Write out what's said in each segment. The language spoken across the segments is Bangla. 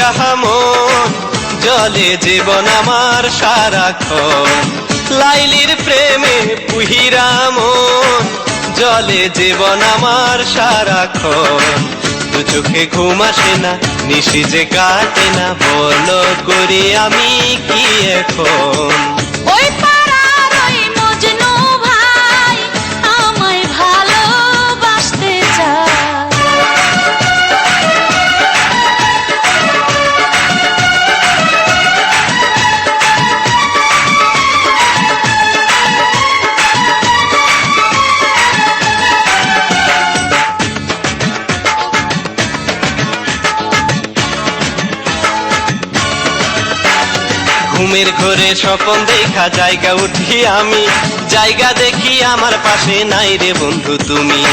পুইরা মন জলে জীবন আমার সারাক্ষণ। লাইলির প্রেমে পুইরা মন জলে জীবন আমার সারাক্ষণ। দু চোখে ঘুম আসে না, নিশি যে কাটে না, বলো করি আমি কি এখন। ওই পাড়ার ওই মজনু ভাই আমায় ভালোবাসতে চায়। ঘুমের ঘরে স্বপন দেখা জায়গা উঠি আমি, জায়গা দেখি আমার পাশে নাই রে বন্ধু তুমি।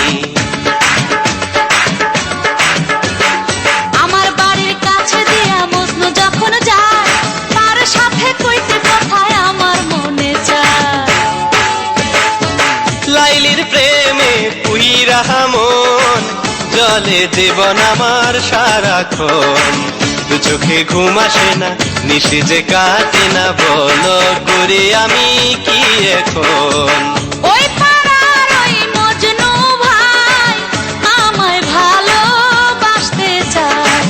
আমার বাড়ির কাছে দিয়া মজনু যখন যায়, তার সাথে কইতে কথায় আমার মনে চায়। লাইলির প্রেমে পুইরা মন জলে জীবন আমার সারাক্ষণ। দু চোখে ঘুম আসে না, নিশি যে কাটে না, বলো করি আমি কি এখন। ওই পাড়ার ওই মজনু ভাই আমায় ভালোবাসতে চায়।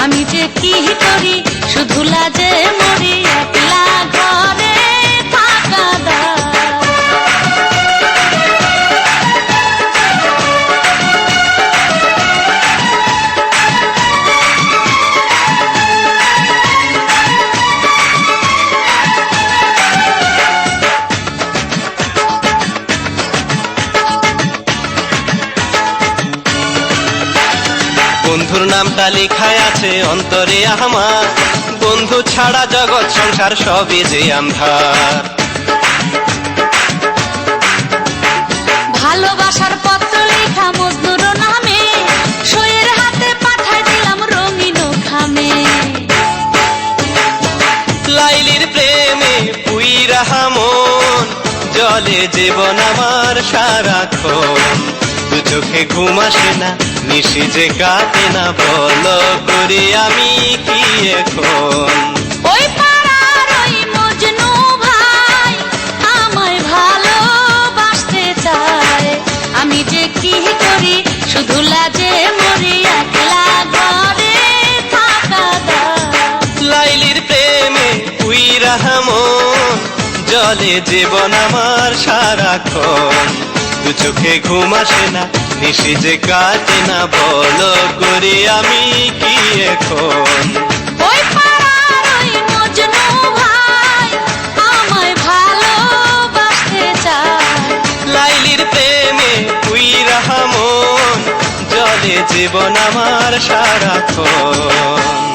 আমি যে কি করি শুধু লাজে মরি, একলা ঘরে থাকা দায়। বন্ধুর নামটা লেখায় আছে অন্তরে আমার, বন্ধু ছাড়া জগৎ সংসার সবই যে আন্ধার। ভালোবাসার পত্র লেখা মজনুর নামে, সইয়ের হাতে পাঠায় দিলাম রঙিন খামে। লাইলির প্রেমে পুইরা মন জলে জীবন আমার সারাক্ষণ। দু চোখে ঘুম আসে না, নিশি যে কাটে না, বলো করি আমি কি এখন। ওই পাড়ার ওই মজনু ভাই আমায় ভালোবাসতে চায়। আমি যে কি করি শুধু লাজে মরি, একলা ঘরে থাকা দায়। লাইলির প্রেমে পুইরা মন জলে জীবন আমার সারাক্ষণ। দু চোখে ঘুম আসে না, নিশি যে কাটে না, বলো করি আমি কি এখন। ওই পাড়ার ওই মজনু ভাই আমায় ভালোবাসতে চায়। লাইলির প্রেমে পুইরা মন জলে জীবন আমার সারাক্ষণ।